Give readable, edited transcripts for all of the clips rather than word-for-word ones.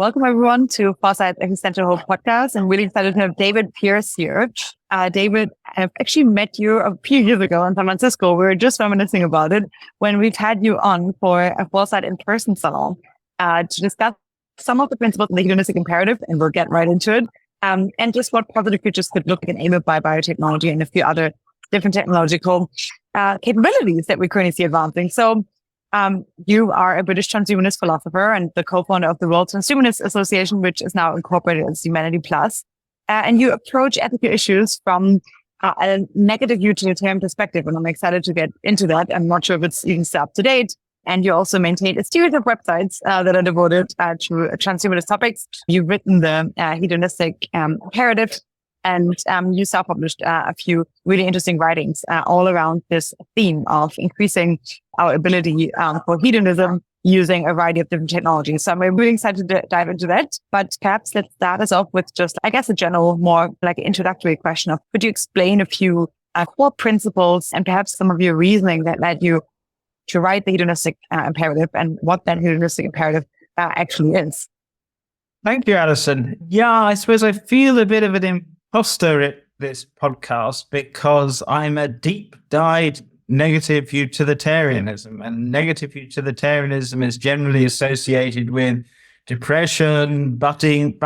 Welcome everyone to Foresight's Existential Hope podcast. I'm really excited to have David Pearce here. David, I've actually met you a few years ago in San Francisco. We were just reminiscing about it when we've had you on for a Foresight in-person salon to discuss some of the principles of the hedonistic imperative, and we'll get right into it. And just what positive futures could look like enabled by biotechnology and a few other different technological capabilities that we currently see advancing. So you are a British transhumanist philosopher and the co-founder of the World Transhumanist Association, which is now incorporated as Humanity Plus. And you approach ethical issues from a negative utilitarian perspective. And I'm excited to get into that. I'm not sure if it's even still up to date. And you also maintain a series of websites that are devoted to transhumanist topics. You've written the hedonistic imperative, and you self-published a few really interesting writings all around this theme of increasing our ability for hedonism using a variety of different technologies. So I'm really excited to dive into that. But perhaps let's start us off with just, I guess, a general, more like an introductory question of, could you explain a few core principles and perhaps some of your reasoning that led you to write the hedonistic imperative and what that hedonistic imperative actually is? Thank you, Alison. Yeah, I suppose I feel a bit of an imposter at this podcast because I'm a deep-dyed negative utilitarianism, and negative utilitarianism is generally associated with depression, button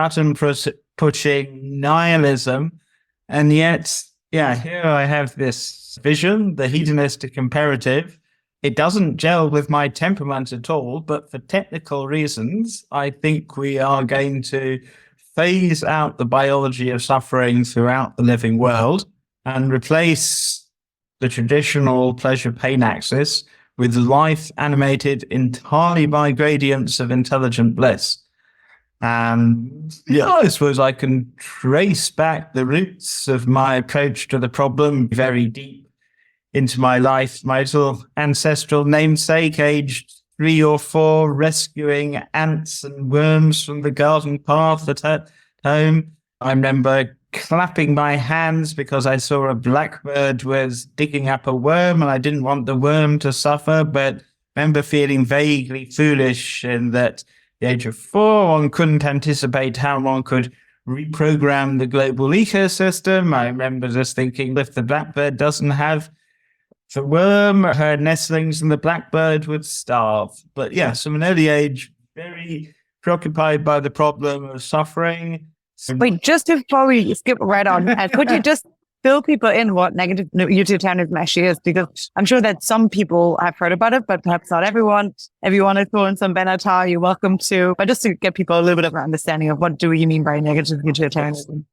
pushing, nihilism, and yet, here I have this vision, the hedonistic imperative. It doesn't gel with my temperament at all, but for technical reasons, I think we are going to phase out the biology of suffering throughout the living world and replace the traditional pleasure-pain axis with life animated entirely by gradients of intelligent bliss. And I suppose I can trace back the roots of my approach to the problem very deep into my life. My little ancestral namesake, aged 3 or 4, rescuing ants and worms from the garden path at home. I remember clapping my hands because I saw a blackbird was digging up a worm and I didn't want the worm to suffer, but remember feeling vaguely foolish in that at the age of 4, one couldn't anticipate how one could reprogram the global ecosystem. I remember just thinking, if the blackbird doesn't have the worm, her nestlings and the blackbird would starve. But yes, from an early age, very preoccupied by the problem of suffering. Wait, just before we skip right on, could you just fill people in what negative utilitarianism actually is? Because I'm sure that some people have heard about it, but perhaps not everyone. If you want to throw in some Benatar, you're welcome to. But just to get people a little bit of an understanding of what do you mean by negative utilitarianism?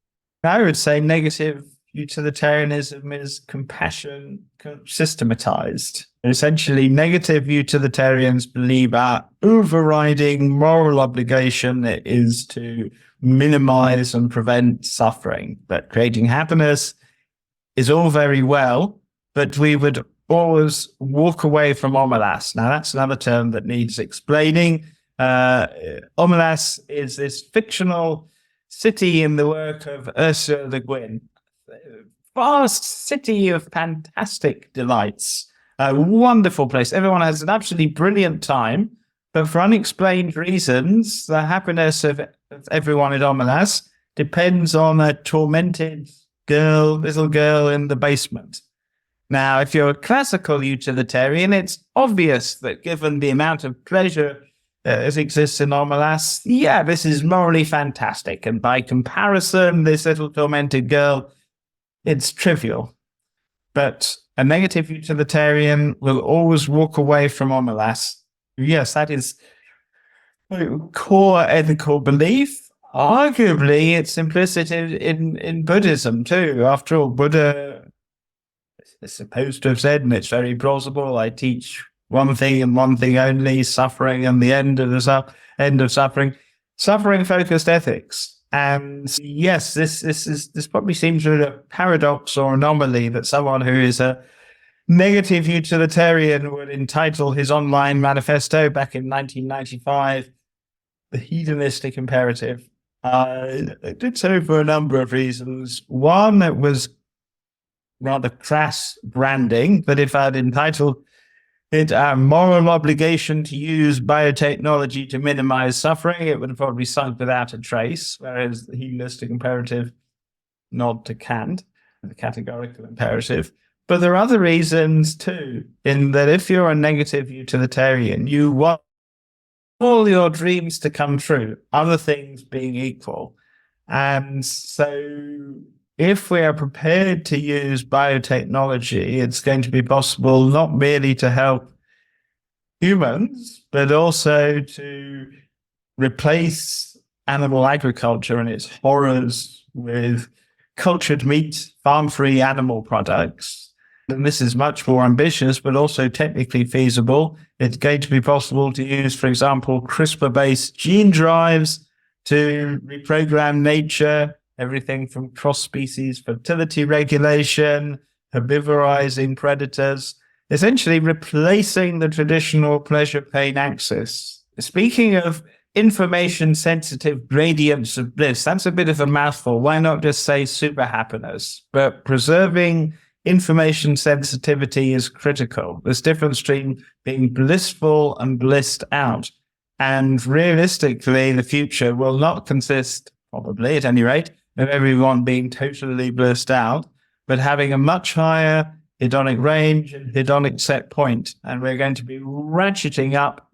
I would say negative utilitarianism is compassion systematized. Essentially, negative utilitarians believe our overriding moral obligation is to minimize and prevent suffering. That creating happiness is all very well, but we would always walk away from Omelas. Now, that's another term that needs explaining. Omelas is this fictional city in the work of Ursula Le Guin. Vast city of fantastic delights. A wonderful place. Everyone has an absolutely brilliant time, but for unexplained reasons, the happiness of everyone in Omelas depends on a tormented little girl in the basement. Now, if you're a classical utilitarian, it's obvious that given the amount of pleasure that exists in Omelas, this is morally fantastic. And by comparison, this little tormented girl, it's trivial. But a negative utilitarian will always walk away from Omelas. Yes, that is a core ethical belief. Arguably, it's implicit in Buddhism too. After all, Buddha is supposed to have said, and it's very plausible, I teach one thing and one thing only, suffering and the end of suffering. Suffering-focused ethics. And yes, this probably seems a paradox or anomaly that someone who is a negative utilitarian would entitle his online manifesto back in 1995, The Hedonistic Imperative. I did so for a number of reasons. One, it was rather crass branding, but if I'd entitled a moral obligation to use biotechnology to minimize suffering, it would have probably sunk without a trace, whereas the hedonistic imperative nod to Kant, the categorical imperative. But there are other reasons too, in that if you're a negative utilitarian, you want all your dreams to come true, other things being equal. And so if we are prepared to use biotechnology, it's going to be possible not merely to help humans, but also to replace animal agriculture and its horrors with cultured meat, farm-free animal products. And this is much more ambitious, but also technically feasible. It's going to be possible to use, for example, CRISPR-based gene drives to reprogram nature, everything from cross-species fertility regulation, herbivorizing predators, essentially replacing the traditional pleasure-pain axis. Speaking of information-sensitive gradients of bliss, that's a bit of a mouthful. Why not just say super happiness? But preserving information sensitivity is critical. There's difference between being blissful and blissed out. And realistically, the future will not consist, probably at any rate, of everyone being totally blissed out, but having a much higher hedonic range and hedonic set point. And we're going to be ratcheting up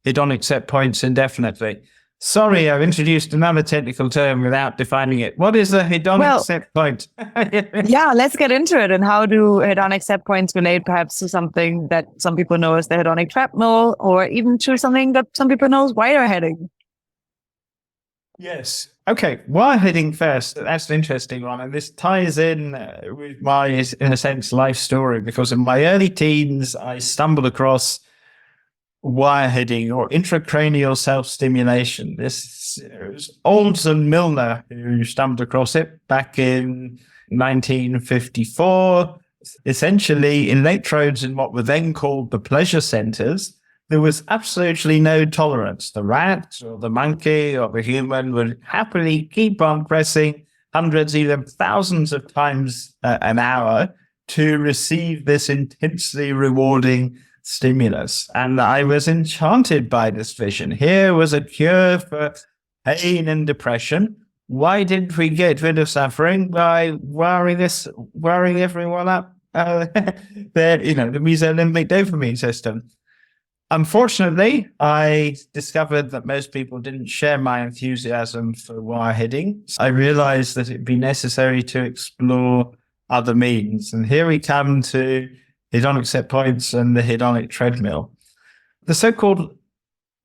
hedonic set points indefinitely. Sorry, I've introduced another technical term without defining it. What is a hedonic set point? Yeah, let's get into it. And how do hedonic set points relate perhaps to something that some people know as the hedonic treadmill, or even to something that some people know as wireheading? Yes. Okay, wireheading first. That's an interesting one. And this ties in with my, in a sense, life story, because in my early teens, I stumbled across wireheading or intracranial self-stimulation. This was Olds and Milner who stumbled across it back in 1954. Essentially, electrodes in what were then called the pleasure centers. There was absolutely no tolerance. The rat or the monkey or the human would happily keep on pressing hundreds, even thousands of times an hour to receive this intensely rewarding stimulus. And I was enchanted by this vision. Here was a cure for pain and depression. Why didn't we get rid of suffering? By wiring everyone up? The mesolimbic dopamine system. Unfortunately, I discovered that most people didn't share my enthusiasm for wireheading. I realized that it'd be necessary to explore other means. And here we come to hedonic set points and the hedonic treadmill. The so-called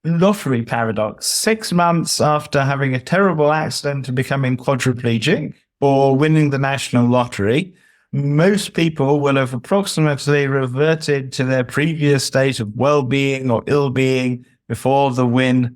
lottery paradox. 6 months after having a terrible accident and becoming quadriplegic or winning the national lottery, most people will have approximately reverted to their previous state of well-being or ill-being before the win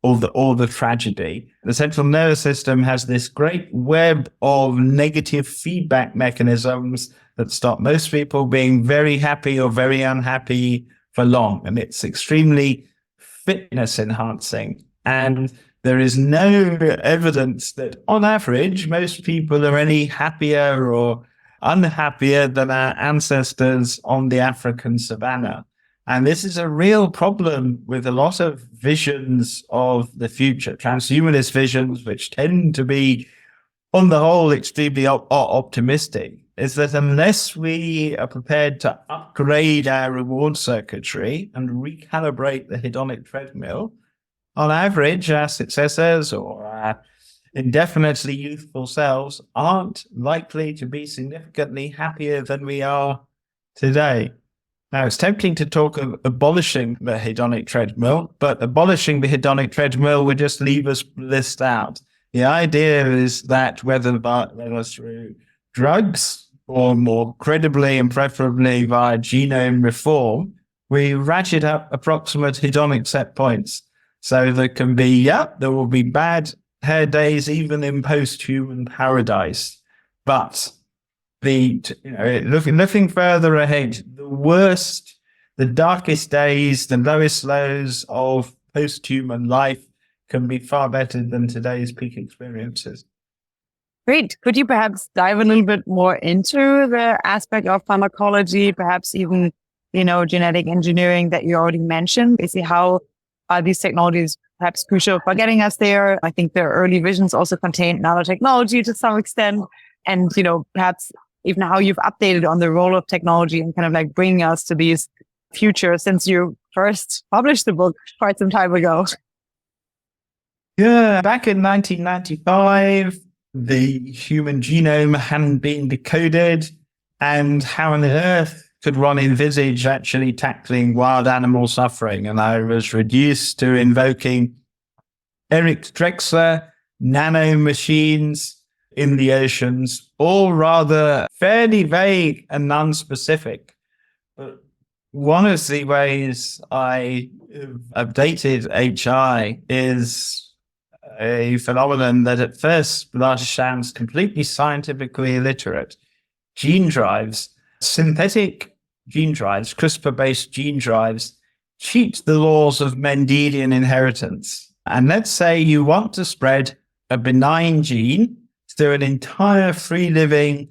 or the tragedy. The central nervous system has this great web of negative feedback mechanisms that stop most people being very happy or very unhappy for long. And it's extremely fitness enhancing. And there is no evidence that on average, most people are any happier or unhappier than our ancestors on the African savannah. And this is a real problem with a lot of visions of the future, transhumanist visions, which tend to be, on the whole, extremely optimistic, is that unless we are prepared to upgrade our reward circuitry and recalibrate the hedonic treadmill, on average, our successors or our indefinitely youthful selves aren't likely to be significantly happier than we are today. Now, it's tempting to talk of abolishing the hedonic treadmill, but abolishing the hedonic treadmill would just leave us blissed out. The idea is that whether through drugs or more credibly and preferably via genome reform, we ratchet up approximate hedonic set points. So there can be, there will be bad hair days even in post-human paradise. But looking further ahead, the worst, the darkest days, the lowest lows of post-human life can be far better than today's peak experiences. Great. Could you perhaps dive a little bit more into the aspect of pharmacology, perhaps even, genetic engineering that you already mentioned? Basically, how are these technologies perhaps crucial for getting us there? I think their early visions also contained nanotechnology to some extent. And, perhaps even how you've updated on the role of technology and kind of like bringing us to these futures since you first published the book quite some time ago. Yeah, back in 1995, the human genome hadn't been decoded, and how on earth could one envisage actually tackling wild animal suffering? And I was reduced to invoking Eric Drexler, nanomachines in the oceans, all rather fairly vague and non-specific. But one of the ways I updated HI is a phenomenon that at first blush sounds completely scientifically illiterate. Gene drives, synthetic gene drives, CRISPR-based gene drives, cheat the laws of Mendelian inheritance. And let's say you want to spread a benign gene through an entire free-living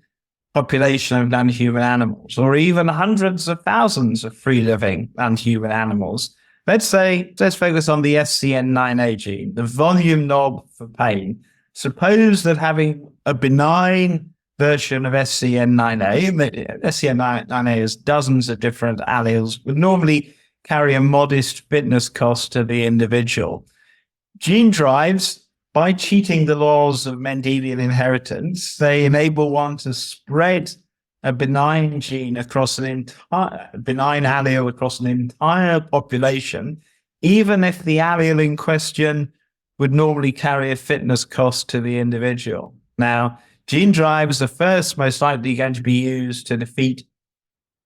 population of non-human animals, or even hundreds of thousands of free-living non-human animals. Let's focus on the SCN9A gene, the volume knob for pain. Suppose that having a benign version of SCN9A, SCN9A has dozens of different alleles, would normally carry a modest fitness cost to the individual. Gene drives, by cheating the laws of Mendelian inheritance, they enable one to spread a benign gene across benign allele across an entire population, even if the allele in question would normally carry a fitness cost to the individual. Now, gene drives are first most likely going to be used to defeat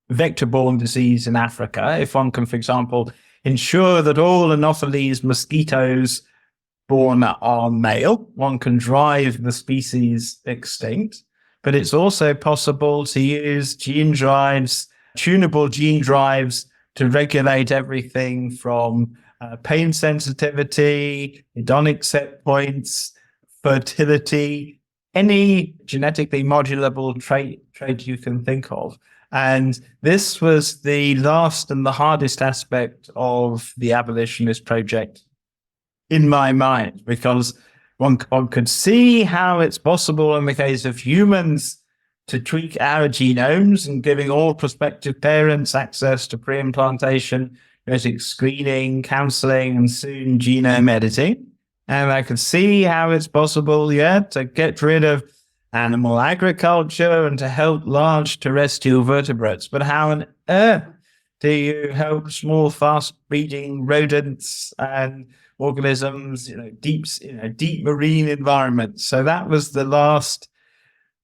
vector-borne disease in Africa. If one can, for example, ensure that all Anopheles mosquitoes born are male, one can drive the species extinct. But it's also possible to use gene drives, tunable gene drives, to regulate everything from pain sensitivity, hedonic set points, fertility, any genetically modulable trait you can think of. And this was the last and the hardest aspect of the abolitionist project in my mind, because one could see how it's possible in the case of humans to tweak our genomes and giving all prospective parents access to pre-implantation genetic screening, counseling, and soon genome editing. And I could see how it's possible, to get rid of animal agriculture and to help large terrestrial vertebrates. But how on earth do you help small, fast-breeding rodents and organisms, deep marine environments? So that was the last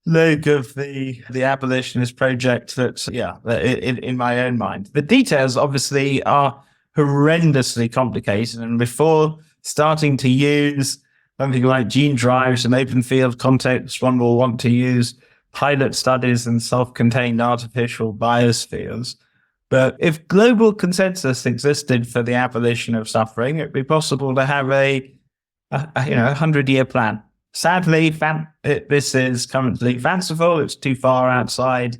leg of the abolitionist project in my own mind. The details obviously are horrendously complicated, and before starting to use something like gene drives in open field context, one will want to use pilot studies and self-contained artificial biospheres. But if global consensus existed for the abolition of suffering, it'd be possible to have a 100-year plan. Sadly, this is currently fanciful. It's too far outside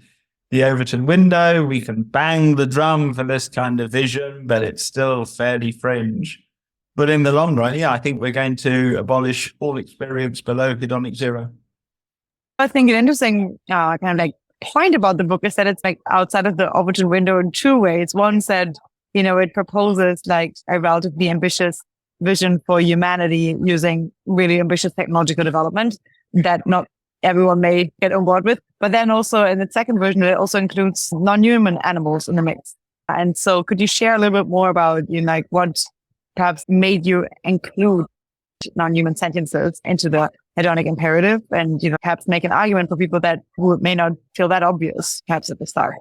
the Overton window. We can bang the drum for this kind of vision, but it's still fairly fringe. But in the long run, I think we're going to abolish all experience below hedonic zero. I think an interesting point about the book is that it's outside of the Overton window in two ways. One said, it proposes a relatively ambitious vision for humanity using really ambitious technological development that not everyone may get on board with. But then also in the second version, it also includes non-human animals in the mix. And so could you share a little bit more about what perhaps made you include non-human sentiences into the hedonic imperative, and perhaps make an argument for people who may not feel that obvious perhaps at the start?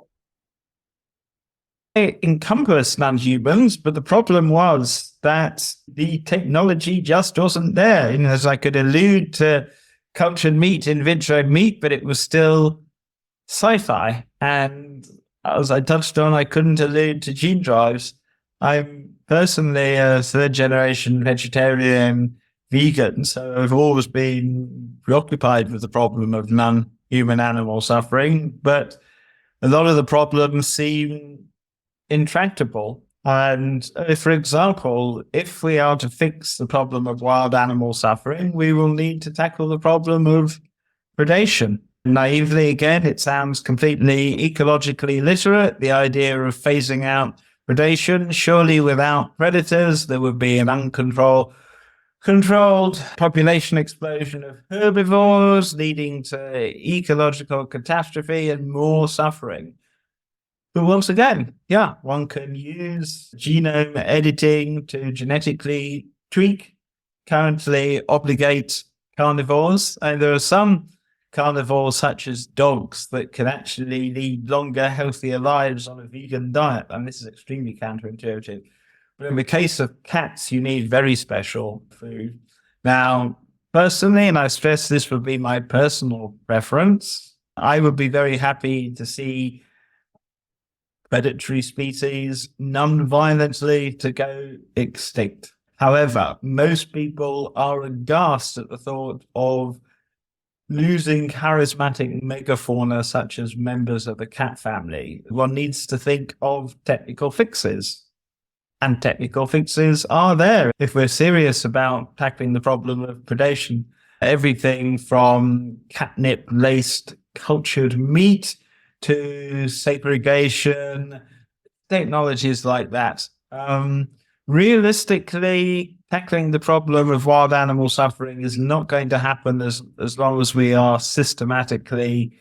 It encompassed non-humans, but the problem was that the technology just wasn't there. As I could allude to cultured meat, in vitro meat, but it was still sci-fi. And as I touched on, I couldn't allude to gene drives. I'm personally a third-generation vegetarian, vegan, so I've always been preoccupied with the problem of non-human animal suffering, but a lot of the problems seem intractable. And for example, if we are to fix the problem of wild animal suffering, we will need to tackle the problem of predation. Naively, again, it sounds completely ecologically illiterate, the idea of phasing out predation. Surely without predators, there would be an uncontrolled population explosion of herbivores, leading to ecological catastrophe and more suffering. But once again, one can use genome editing to genetically tweak, currently obligate carnivores. And there are some carnivores, such as dogs, that can actually lead longer, healthier lives on a vegan diet. And this is extremely counterintuitive. But in the case of cats, you need very special food. Now, personally, and I stress this would be my personal preference, I would be very happy to see predatory species non-violently to go extinct. However, most people are aghast at the thought of losing charismatic megafauna such as members of the cat family. One needs to think of technical fixes. And technical fixes are there if we're serious about tackling the problem of predation. Everything from catnip-laced cultured meat to segregation, technologies like that. Realistically, tackling the problem of wild animal suffering is not going to happen as long as we are systematically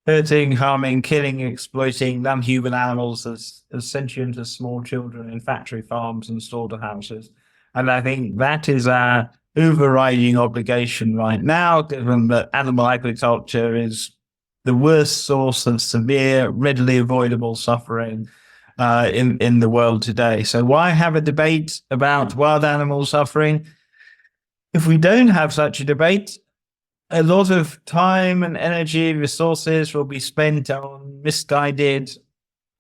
hurting, harming, killing, exploiting non-human animals as sentient as small children in factory farms and slaughterhouses. And I think that is our overriding obligation right now, given that animal agriculture is the worst source of severe, readily avoidable suffering in the world today. So why have a debate about wild animal suffering? If we don't have such a debate, a lot of time and energy, resources will be spent on misguided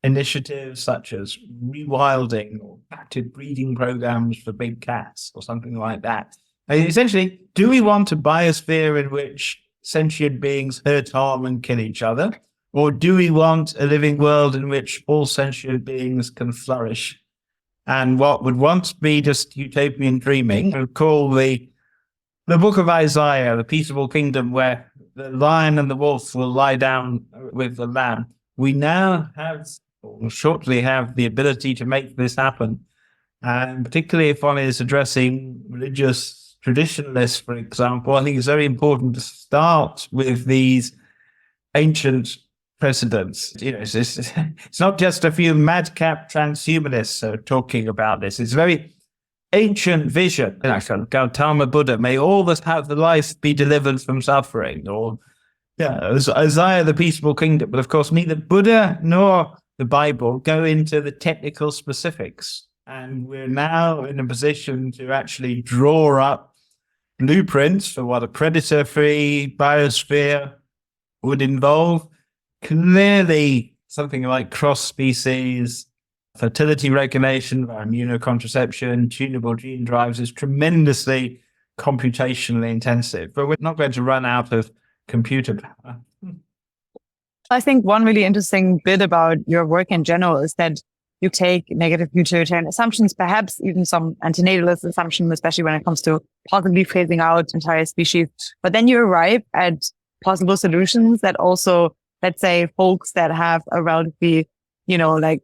initiatives such as rewilding or captive breeding programs for big cats or something like that. And essentially, do we want a biosphere in which sentient beings hurt, harm, and kill each other? Or do we want a living world in which all sentient beings can flourish? And what would once be just utopian dreaming, we call the book of Isaiah, the peaceable kingdom where the lion and the wolf will lie down with the lamb. We now have, or will shortly have, the ability to make this happen. And particularly if one is addressing religious traditionalists, for example, I think it's very important to start with these ancient precedents. It's not just a few madcap transhumanists talking about this. It's a very ancient vision. Gautama Buddha, may all that have the life be delivered from suffering. Or Isaiah, the peaceable kingdom. But of course, neither Buddha nor the Bible go into the technical specifics. And we're now in a position to actually draw up blueprints for what a predator-free biosphere would involve. Clearly, something like cross-species fertility regulation via immunocontraception, tunable gene drives is tremendously computationally intensive, but we're not going to run out of computer power. I think one really interesting bit about your work in general is that you take negative utilitarian assumptions, perhaps even some antinatalist assumptions, especially when it comes to possibly phasing out entire species. But then you arrive at possible solutions that also, let's say, folks that have a relatively, like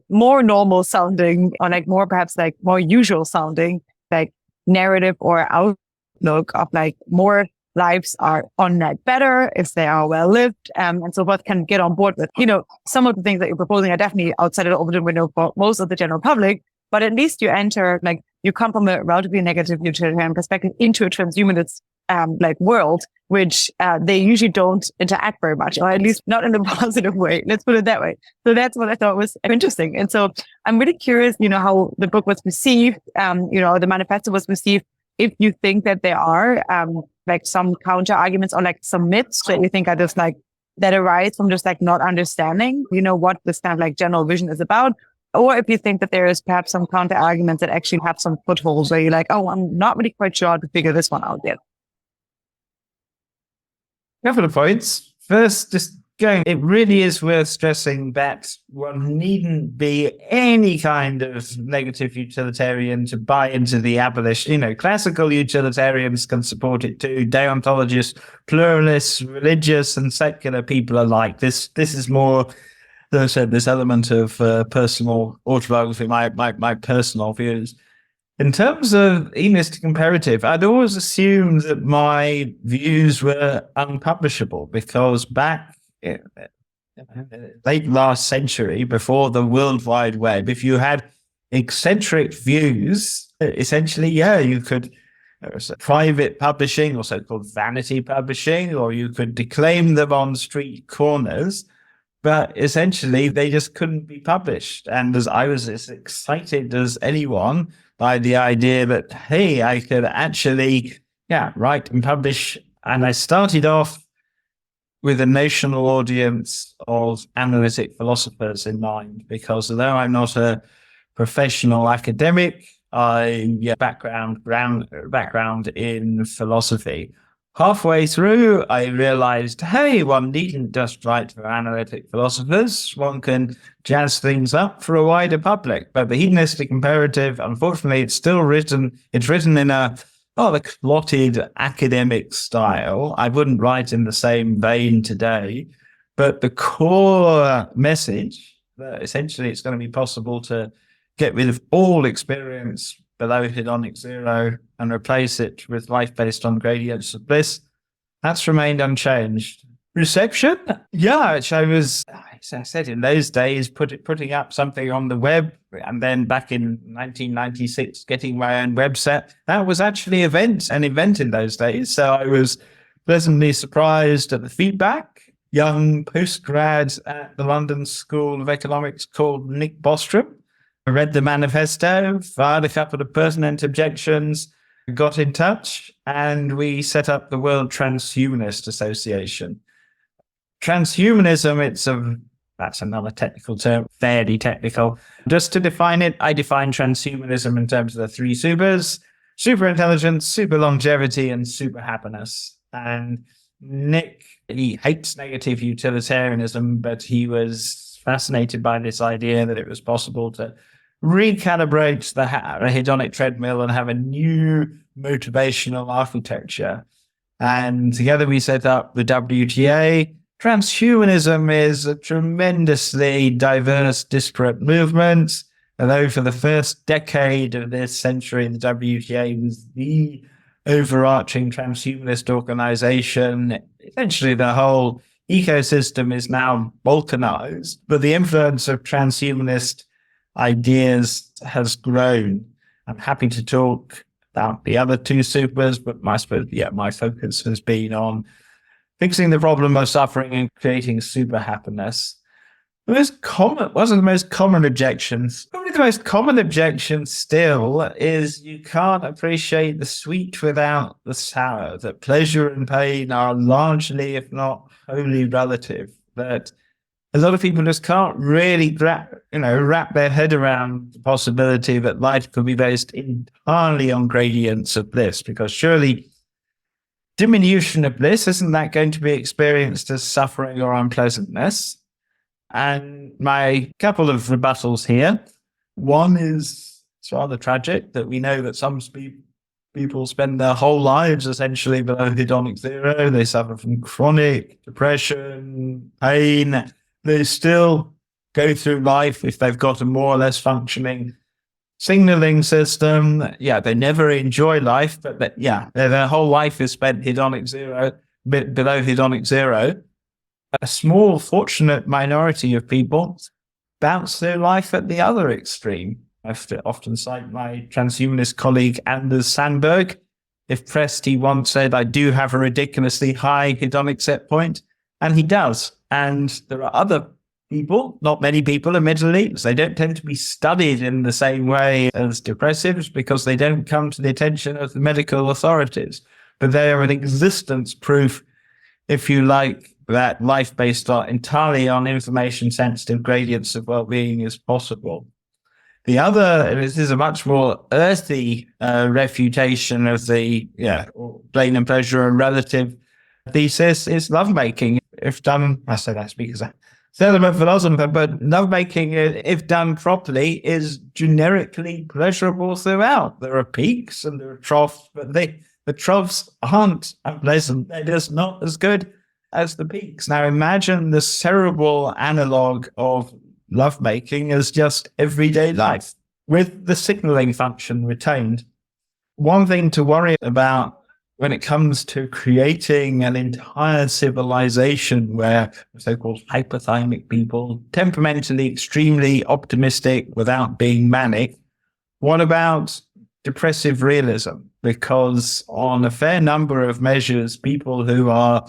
more normal sounding or like more, perhaps like more usual sounding, like narrative or outlook of like more lives are on net better if they are well lived, and so forth, can get on board with. Some of the things that you're proposing are definitely outside of the open window for most of the general public, but at least you enter, like, you come from a relatively negative utilitarian perspective into a transhumanist world, which they usually don't interact very much, or at least not in a positive way. Let's put it that way. So that's what I thought was interesting. And so I'm really curious, how the book was received, the manifesto was received, if you think that there are some counter arguments or like some myths that you think are just like that arise from just like not understanding, what this kind of like general vision is about, Or if you think that there is perhaps some counter arguments that actually have some footholds where you're like, oh, I'm not really quite sure how to figure this one out yet. Couple of points. First, just going, it really is worth stressing that one needn't be any kind of negative utilitarian to buy into the abolition. Classical utilitarians can support it too. Deontologists, pluralists, religious and secular people alike. This is more, as I said, this element of personal autobiography, my personal views. In terms of hedonistic imperative, I'd always assumed that my views were unpublishable because back in late last century, before the World Wide Web, if you had eccentric views, essentially, you could private publishing or so-called vanity publishing, or you could declaim them on street corners. But essentially, they just couldn't be published. And as I was as excited as anyone by the idea that, hey, I could actually, write and publish. And I started off with a national audience of analytic philosophers in mind, because although I'm not a professional academic, I background in philosophy. Halfway through, I realized, hey, one needn't just write for analytic philosophers. One can jazz things up for a wider public. But the hedonistic imperative, unfortunately, it's written in a rather clotted academic style. I wouldn't write in the same vein today. But the core message that essentially it's going to be possible to get rid of all experience below hedonic zero and replace it with life based on gradients of bliss, that's remained unchanged. Reception? Which I was, as I said, in those days, putting up something on the web, and then back in 1996, getting my own website. That was actually an event in those days. So I was pleasantly surprised at the feedback. Young postgrad at the London School of Economics called Nick Bostrom. I read the manifesto, fired a couple of pertinent objections, got in touch, and we set up the World Transhumanist Association. Transhumanism, that's another technical term, fairly technical. Just to define it, I define transhumanism in terms of the three supers: super intelligence, super longevity, and super happiness. And Nick, he hates negative utilitarianism, but he was fascinated by this idea that it was possible to recalibrate the hedonic treadmill and have a new motivational architecture. And together we set up the WTA. Transhumanism is a tremendously diverse, disparate movement. Although for the first decade of this century, the WTA was the overarching transhumanist organization. Essentially, the whole ecosystem is now balkanized, but the influence of transhumanist ideas has grown. I'm happy to talk about the other two supers, but I suppose, my focus has been on fixing the problem of suffering and creating super happiness. One of the most common objections, probably the most common objection still, is you can't appreciate the sweet without the sour, that pleasure and pain are largely, if not wholly, relative, that a lot of people just can't really wrap their head around the possibility that life could be based entirely on gradients of bliss, because surely diminution of bliss, isn't that going to be experienced as suffering or unpleasantness? And my couple of rebuttals here. One is, it's rather tragic that we know that some people spend their whole lives essentially below hedonic zero. They suffer from chronic depression, pain. They still go through life if they've got a more or less functioning signaling system. They never enjoy life, but their whole life is spent hedonic zero, below hedonic zero. A small, fortunate minority of people bounce through life at the other extreme. I often cite my transhumanist colleague Anders Sandberg. If pressed, he once said, I do have a ridiculously high hedonic set point, and he does. And there are other people, not many people, admittedly, they don't tend to be studied in the same way as depressives because they don't come to the attention of the medical authorities. But they are an existence proof, if you like, that life based entirely on information-sensitive gradients of well-being is possible. The other, this is a much more earthy refutation of the pain and pleasure and relative thesis, is lovemaking. If done, I say that because I said I'm a philosopher, but lovemaking, if done properly, is generically pleasurable throughout. There are peaks and there are troughs, but the troughs aren't unpleasant. They're just not as good as the peaks. Now imagine the cerebral analog of lovemaking as just everyday life with the signaling function retained. One thing to worry about when it comes to creating an entire civilization where so-called hypothymic people, temperamentally extremely optimistic without being manic, what about depressive realism? Because on a fair number of measures, people who are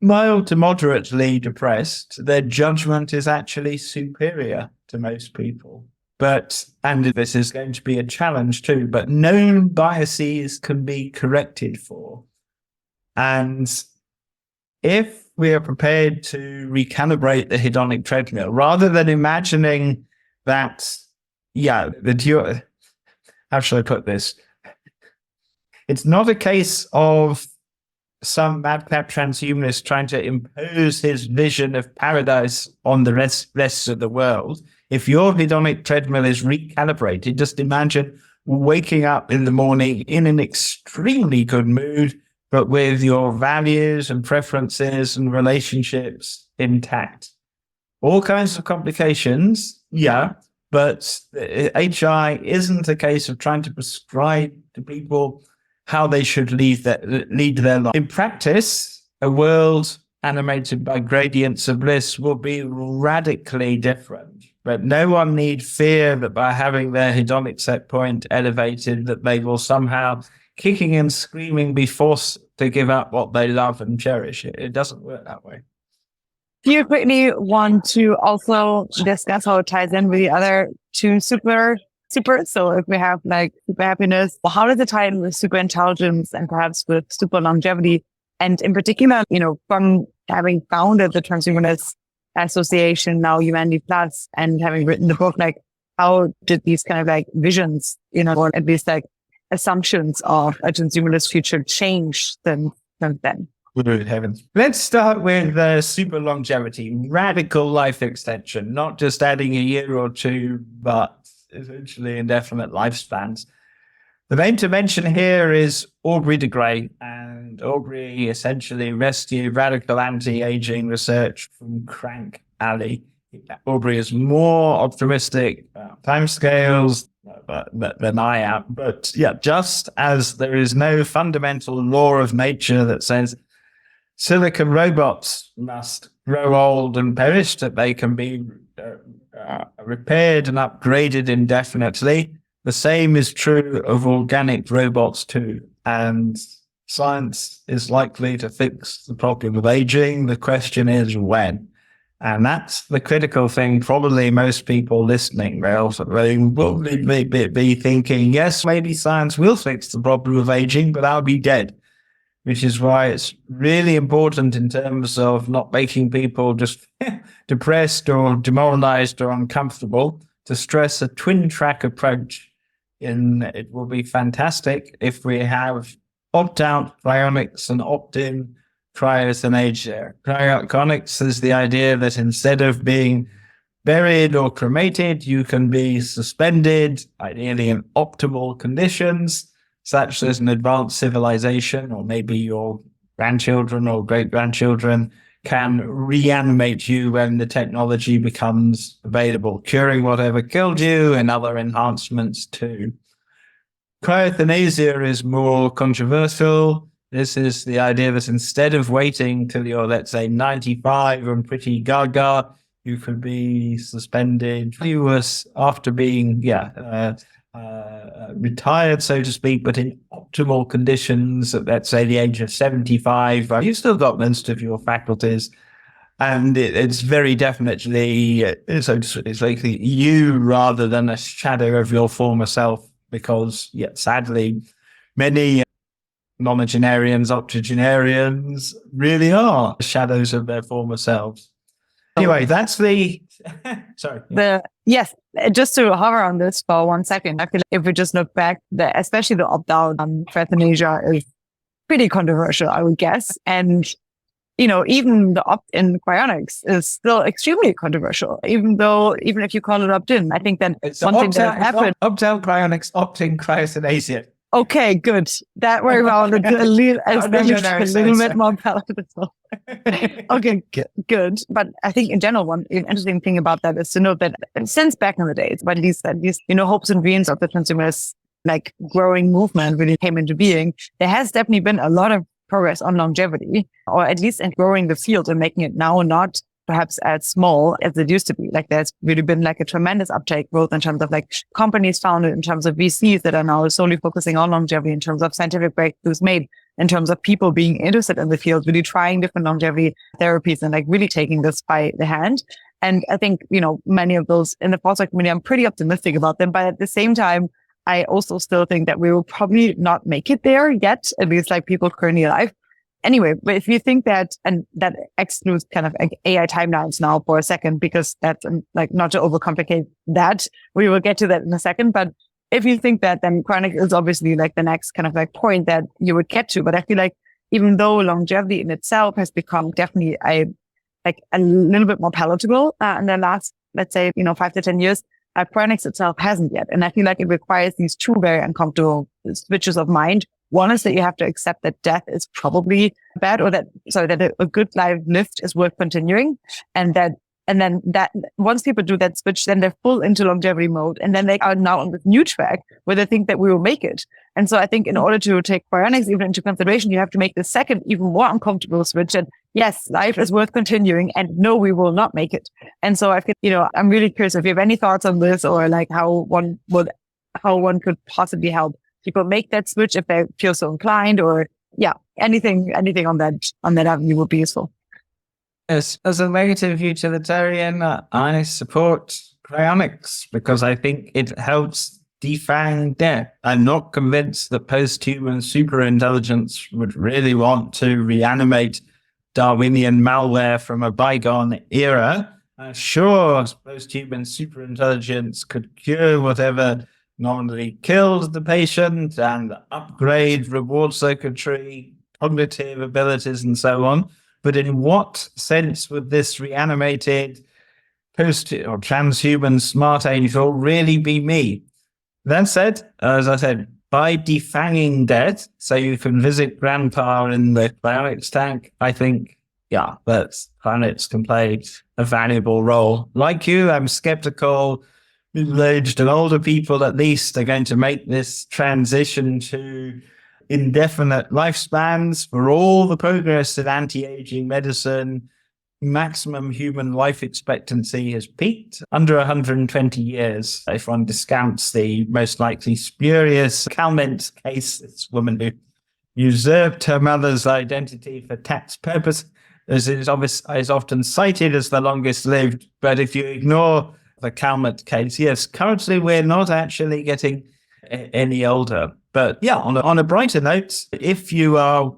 mild to moderately depressed, their judgment is actually superior to most people. But, and this is going to be a challenge too, but known biases can be corrected for. And if we are prepared to recalibrate the hedonic treadmill, rather than imagining that, how shall I put this? It's not a case of some madcap transhumanist trying to impose his vision of paradise on the rest of the world. If your hedonic treadmill is recalibrated, just imagine waking up in the morning in an extremely good mood, but with your values and preferences and relationships intact. All kinds of complications, but HI isn't a case of trying to prescribe to people how they should lead their life. In practice, a world animated by gradients of bliss will be radically different. But no one need fear that by having their hedonic set point elevated, that they will somehow, kicking and screaming, be forced to give up what they love and cherish. It doesn't work that way. Do you quickly want to also discuss how it ties in with the other two super? So if we have like super happiness, well, how does it tie in with super intelligence and perhaps with super longevity? And in particular, from having founded the Transhumanist Association, now Humanity Plus, and having written the book, like how did these kind of like visions, or at least like assumptions of a transhumanist future change since then? Good heavens. Let's start with super longevity, radical life extension, not just adding a year or two, but essentially indefinite lifespans. The name to mention here is Aubrey de Grey, and Aubrey essentially rescued radical anti-aging research from Crank Alley. Aubrey is more optimistic about timescales than I am, but just as there is no fundamental law of nature that says silicon robots must grow old and perish, that they can be repaired and upgraded indefinitely. The same is true of organic robots too. And science is likely to fix the problem of aging. The question is when. And that's the critical thing. Probably most people listening, they'll probably be thinking, yes, maybe science will fix the problem of aging, but I'll be dead. Which is why it's really important in terms of not making people just depressed or demoralized or uncomfortable to stress a twin track approach. It will be fantastic if we have opt-out cryonics and opt-in cryoeuthanasia. Cryonics is the idea that instead of being buried or cremated, you can be suspended, ideally in optimal conditions, such as an advanced civilization, or maybe your grandchildren or great-grandchildren can reanimate you when the technology becomes available, curing whatever killed you and other enhancements too. Cryoeuthanasia is more controversial. This is the idea that instead of waiting till you're, let's say, 95 and pretty gaga, you could be suspended after being, retired, so to speak, but in optimal conditions at, let's say, the age of 75. You've still got most of your faculties, and it's very definitely, it's like you rather than a shadow of your former self, because, sadly, many nonagenarians, octogenarians really are shadows of their former selves. Anyway, that's the Sorry. Yeah. Yes, just to hover on this for 1 second, I feel like if we just look back, especially the opt-out for euthanasia is pretty controversial, I would guess. And, even the opt-in cryonics is still extremely controversial, even if you call it opt-in. I think that one thing that happened. Opt-out cryonics, opt-in cryothanasia. Okay, good. That way around a little bit more palatable. Okay, good. But I think in general, one interesting thing about that is to note that since back in the days, but at least, hopes and dreams of the transhumanist growing movement really came into being, there has definitely been a lot of progress on longevity, or at least in growing the field and making it now not perhaps as small as it used to be. There's really been a tremendous uptake, both in terms of companies founded, in terms of VCs that are now solely focusing on longevity, in terms of scientific breakthroughs made, in terms of people being interested in the field, really trying different longevity therapies and really taking this by the hand. And I think, many of those in the postdoc community, I'm pretty optimistic about them. But at the same time, I also still think that we will probably not make it there yet, at least people currently alive. Anyway, but if you think that, and that excludes kind of AI timelines now for a second, because that's not to overcomplicate that, we will get to that in a second. But if you think that, then chronic is obviously the next kind of point that you would get to. But I feel even though longevity in itself has become definitely a little bit more palatable in the last, let's say, 5 to 10 years, chronics itself hasn't yet. And I feel it requires these two very uncomfortable switches of mind. One is that you have to accept that death is probably bad, or that a good life lived is worth continuing. And then once people do that switch, then they're full into longevity mode. And then they are now on this new track where they think that we will make it. And so I think in order to take cryonics even into consideration, you have to make the second, even more uncomfortable switch. And yes, life is worth continuing, and no, we will not make it. And so I think, I'm really curious if you have any thoughts on this, or how one could possibly help people make that switch if they feel so inclined, or anything on that avenue would be useful. As a negative utilitarian, I support cryonics because I think it helps defang death. I'm not convinced that post-human superintelligence would really want to reanimate Darwinian malware from a bygone era. Sure, post-human superintelligence could cure whatever normally killed the patient and upgrade reward circuitry, cognitive abilities, and so on. But in what sense would this reanimated post or transhuman smart angel really be me? That said, as I said, by defanging death, so you can visit grandpa in the cryonics tank, I think, that cryonics can play a valuable role. Like you, I'm skeptical middle-aged and older people at least are going to make this transition to indefinite lifespans. For all the progress in anti-aging medicine, maximum human life expectancy has peaked under 120 years. If one discounts the most likely spurious Calment case, this woman who usurped her mother's identity for tax purpose, as is often cited as the longest lived. But if you ignore the Calment case, yes, currently we're not actually getting any older. But on a brighter note, if you are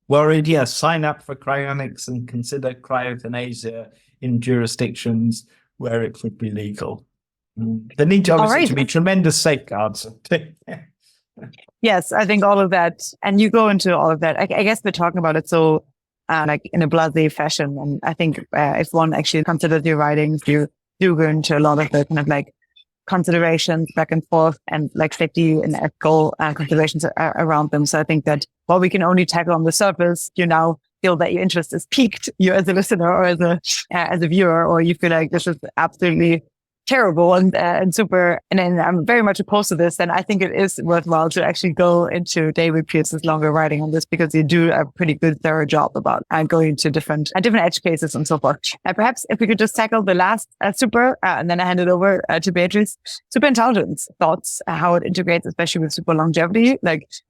worried, sign up for cryonics and consider cryothanasia in jurisdictions where it would be legal. There need to be tremendous safeguards. Yes, I think all of that, and you go into all of that. I guess we're talking about it so in a blasé fashion, and I think if one actually considers your writings, you do go into a lot of the kind of considerations back and forth and safety and ethical considerations around them. So I think that while we can only tackle on the surface, you now feel that your interest is piqued, you as a listener or as a viewer, or you feel like this is absolutely terrible and super, and then I'm very much opposed to this, then I think it is worthwhile to actually go into David Pearce's longer writing on this, because you do a pretty good thorough job about going to different edge cases and so forth. Perhaps if we could just tackle the last super, and then I hand it over to Beatrice. Superintelligence thoughts, how it integrates, especially with super longevity.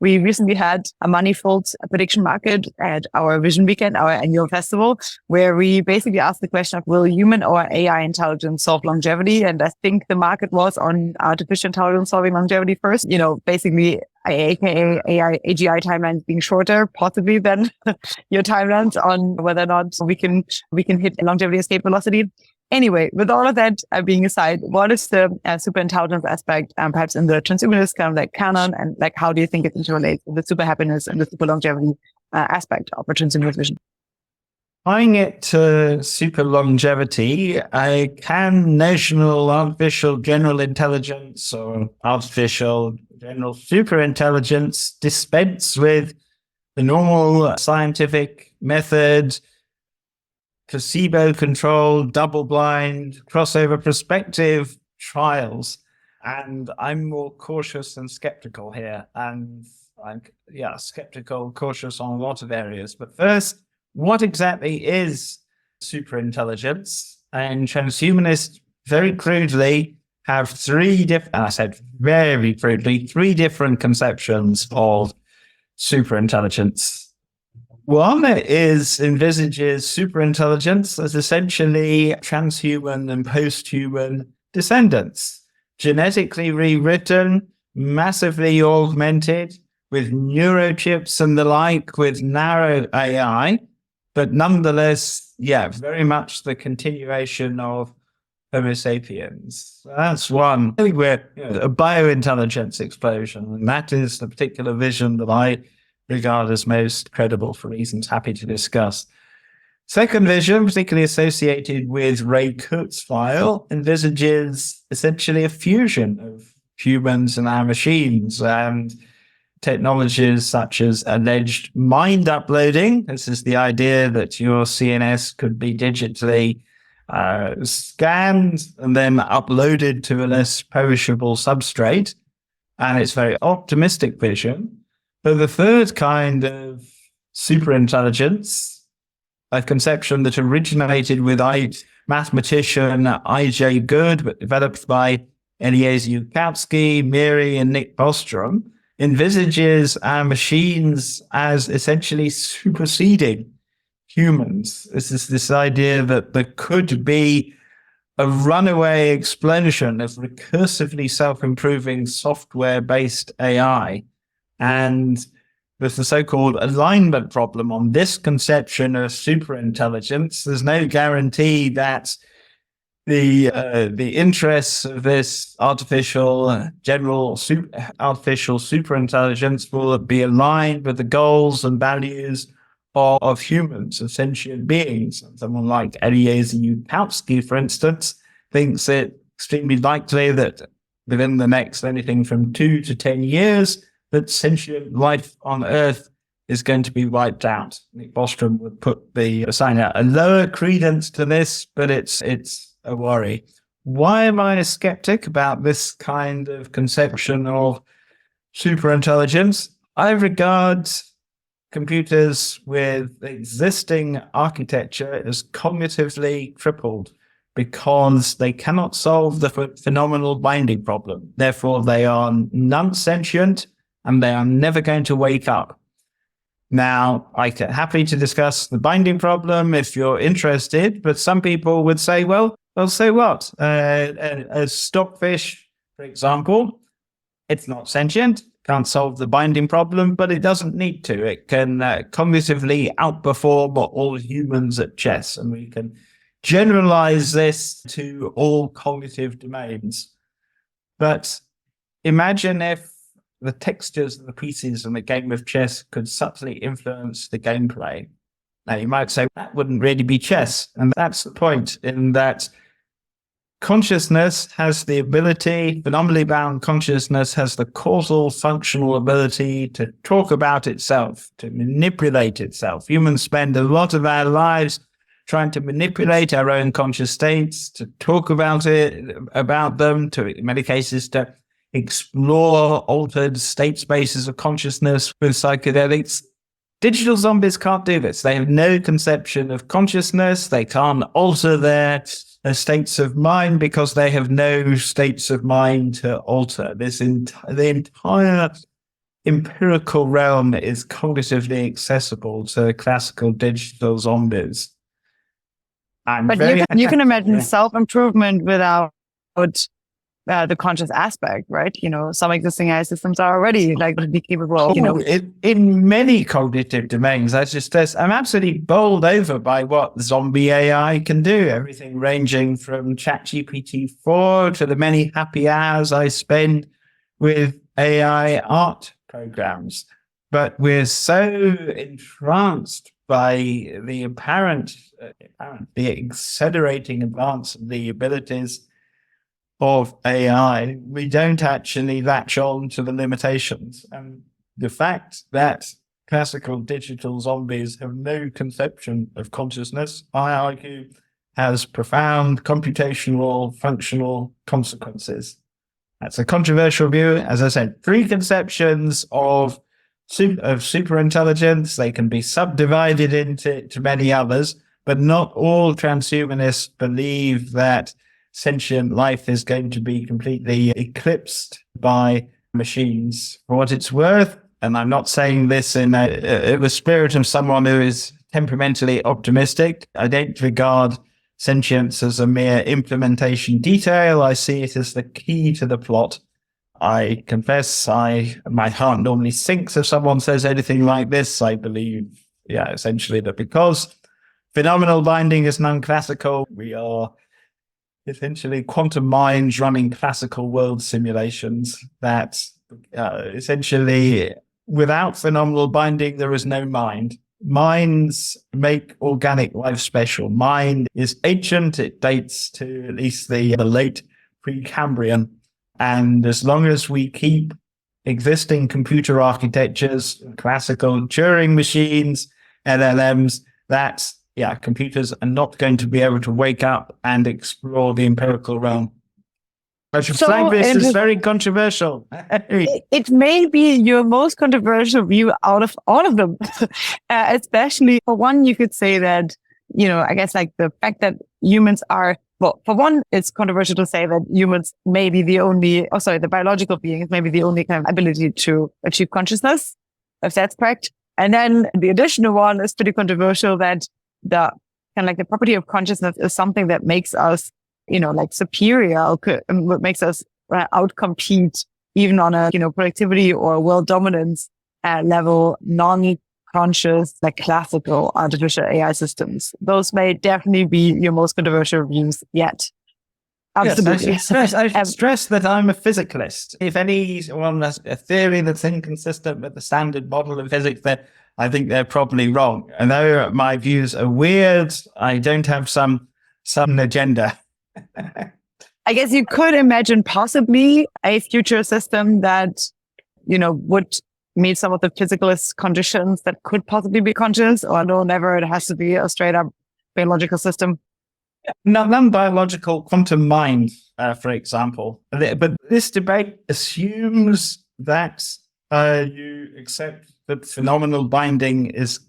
We recently had a manifold prediction market at our Vision Weekend, our annual festival, where we basically asked the question of, will human or AI intelligence solve longevity? And I think the market was on artificial intelligence solving longevity first, basically aka AI, AGI timelines being shorter, possibly than your timelines on whether or not we can hit longevity escape velocity. Anyway, with all of that being aside, what is the super intelligence aspect, perhaps in the transhumanist kind of like canon, and like how do you think it interrelates with the super happiness and the super longevity aspect of the transhumanist vision? Tying it to super longevity, can national artificial general intelligence or artificial general super intelligence dispense with the normal scientific method, placebo-controlled, double-blind, crossover prospective trials? And I'm more cautious and skeptical here. And I'm skeptical, cautious on a lot of areas. But first, what exactly is superintelligence? And transhumanists very crudely have three different conceptions of superintelligence. One envisages superintelligence as essentially transhuman and post-human descendants, genetically rewritten, massively augmented with neurochips and the like, with narrow AI, but nonetheless, very much the continuation of Homo sapiens. That's one. I think we're a biointelligence explosion, and that is the particular vision that I regard as most credible for reasons happy to discuss. Second vision, particularly associated with Ray Kurzweil, envisages essentially a fusion of humans and our machines, and technologies such as alleged mind uploading. This is the idea that your CNS could be digitally scanned and then uploaded to a less perishable substrate. And it's very optimistic vision. But the third kind of superintelligence, a conception that originated with mathematician I.J. Good, but developed by Eliezer Yudkowsky, Miri, and Nick Bostrom, envisages our machines as essentially superseding humans. This is this idea that there could be a runaway explosion of recursively self-improving software-based AI. And with the so-called alignment problem on this conception of superintelligence, there's no guarantee that the interests of this artificial superintelligence will be aligned with the goals and values of humans, of sentient beings. Someone like Eliezer Yudkowsky, for instance, thinks it extremely likely that within the next anything from 2 to 10 years, that sentient life on Earth is going to be wiped out. Nick Bostrom would assign a lower credence to this, but it's a worry. Why am I a skeptic about this kind of conception of superintelligence? I regard computers with existing architecture as cognitively crippled because they cannot solve the phenomenal binding problem. Therefore, they are non-sentient and they are never going to wake up. Now, I can happy to discuss the binding problem if you're interested, but some people would say, well, so what? A stockfish, for example, it's not sentient, can't solve the binding problem, but it doesn't need to. It can cognitively outperform all humans at chess, and we can generalize this to all cognitive domains. But imagine if the textures of the pieces in the game of chess could subtly influence the gameplay. Now, you might say, that wouldn't really be chess. And that's the point, in that consciousness has the ability, phenomenally bound consciousness has the causal functional ability to talk about itself, to manipulate itself. Humans spend a lot of our lives trying to manipulate our own conscious states, to talk about them, in many cases, to explore altered state spaces of consciousness with psychedelics. Digital zombies can't do this. They have no conception of consciousness. They can't alter their states of mind because they have no states of mind to alter. The entire empirical realm is cognitively accessible to classical digital zombies. But you can imagine self-improvement without the conscious aspect, right? Some existing AI systems are already like to be capable of, in many cognitive domains. I'm absolutely bowled over by what zombie AI can do. Everything ranging from ChatGPT-4 to the many happy hours I spend with AI art programs. But we're so entranced by the the accelerating advance of the abilities of AI, we don't actually latch on to the limitations. And the fact that classical digital zombies have no conception of consciousness, I argue, has profound computational, functional consequences. That's a controversial view. As I said, preconceptions of superintelligence, they can be subdivided into many others, but not all transhumanists believe that sentient life is going to be completely eclipsed by machines. For what it's worth, and I'm not saying this in the spirit of someone who is temperamentally optimistic, I don't regard sentience as a mere implementation detail. I see it as the key to the plot. I confess my heart normally sinks if someone says anything like this. I believe, essentially that because phenomenal binding is non-classical, we are essentially quantum minds running classical world simulations that essentially without phenomenal binding, there is no mind. Minds make organic life special. Mind is ancient. It dates to at least the late Precambrian. And as long as we keep existing computer architectures, classical Turing machines, LLMs, computers are not going to be able to wake up and explore the empirical realm. I should flag this is very controversial. It may be your most controversial view out of all of them. Especially for one, you could say that, I guess like the fact that humans are, well, for one, it's controversial to say that humans may be the biological beings may be the only kind of ability to achieve consciousness, if that's correct. And then the additional one is pretty controversial that the kind of like the property of consciousness is something that makes us, superior, makes us outcompete even on a, productivity or world dominance level, non-conscious, like classical artificial AI systems. Those may definitely be your most controversial views yet. Absolutely. Yes, I should stress that I'm a physicalist. If anyone has a theory that's inconsistent with the standard model of physics, then I think they're probably wrong. And though my views are weird, I don't have some agenda. I guess you could imagine possibly a future system that, would meet some of the physicalist conditions that could possibly be conscious, or no, never. It has to be a straight up biological system. Non-biological quantum mind, for example. But this debate assumes that you accept that phenomenal binding is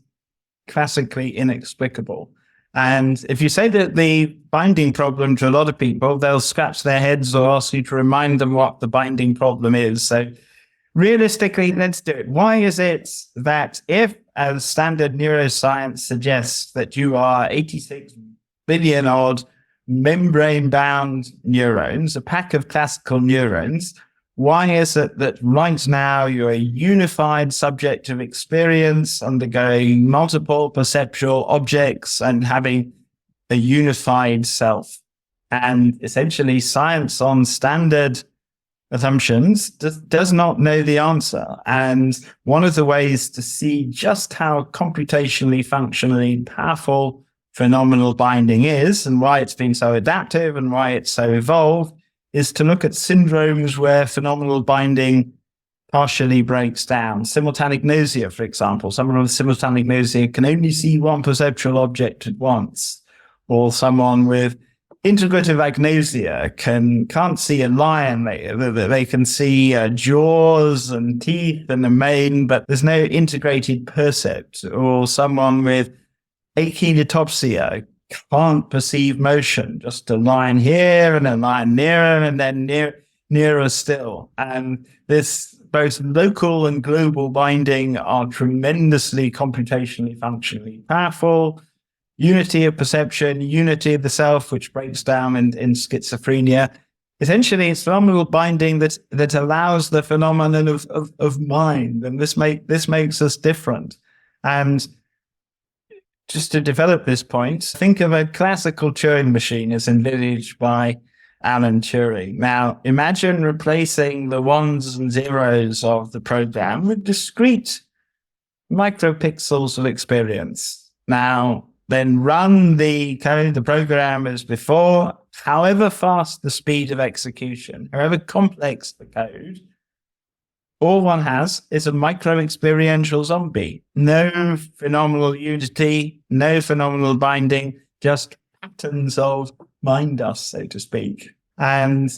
classically inexplicable. And if you say that the binding problem to a lot of people, they'll scratch their heads or ask you to remind them what the binding problem is. So realistically, let's do it. Why is it that if, as standard neuroscience suggests, that you are 86 billion odd membrane-bound neurons, a pack of classical neurons, why is it that right now you're a unified subject of experience, undergoing multiple perceptual objects and having a unified self? And essentially science on standard assumptions does not know the answer. And one of the ways to see just how computationally, functionally powerful phenomenal binding is and why it's been so adaptive and why it's so evolved is to look at syndromes where phenomenal binding partially breaks down. Simultanagnosia, for example. Someone with simultanagnosia can only see one perceptual object at once. Or someone with integrative agnosia can't see a lion. They can see jaws and teeth and a mane, but there's no integrated percept. Or someone with achinotopsia can't perceive motion, just a line here and a line nearer and then nearer still. And this both local and global binding are tremendously computationally functionally powerful. Unity of perception, unity of the self, which breaks down in schizophrenia. essentially it's phenomenal binding that allows the phenomenon of mind. And this makes us different. And just to develop this point, think of a classical Turing machine as envisaged by Alan Turing. Now, imagine replacing the ones and zeros of the program with discrete micropixels of experience. Now, then run the code, the program as before, however fast the speed of execution, however complex the code, all one has is a micro-experiential zombie. No phenomenal unity, no phenomenal binding, just patterns of mind dust, so to speak. And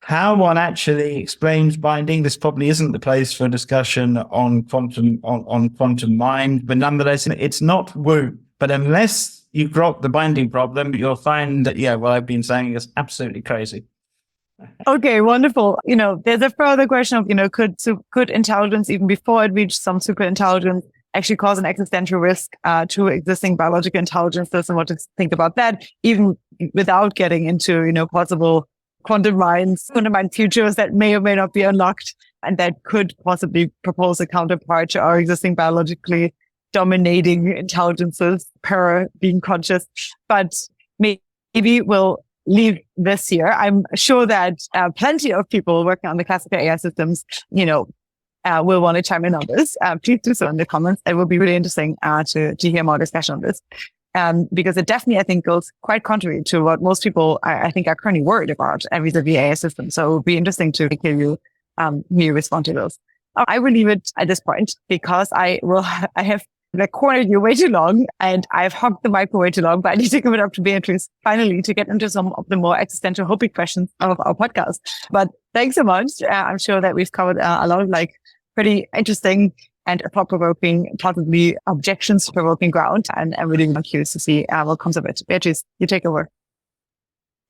how one actually explains binding, this probably isn't the place for a discussion on quantum mind, but nonetheless, it's not woo. But unless you grok the binding problem, you'll find that, what I've been saying is absolutely crazy. Okay, wonderful. There's a further question of, could intelligence, even before it reached some super intelligence, actually cause an existential risk to existing biological intelligences, and what to think about that, even without getting into, possible quantum mind futures that may or may not be unlocked, and that could possibly propose a counterpart to our existing biologically dominating intelligences per being conscious. But maybe we'll leave this year. I'm sure that plenty of people working on the classical AI systems, will want to chime in on this. Please do so in the comments. It will be really interesting to hear more discussion on this. Because it definitely, I think, goes quite contrary to what most people, I think, are currently worried about vis-a-vis AI systems. So it will be interesting to hear you respond to those. I will leave it at this point because I have cornered you way too long, and I've hogged the mic for way too long, but I need to give it up to Beatrice finally to get into some of the more existential hoping questions of our podcast. But thanks so much. I'm sure that we've covered a lot of pretty interesting and thought-provoking, possibly objections-provoking ground. And I'm really curious to see what comes of it. Beatrice, you take over.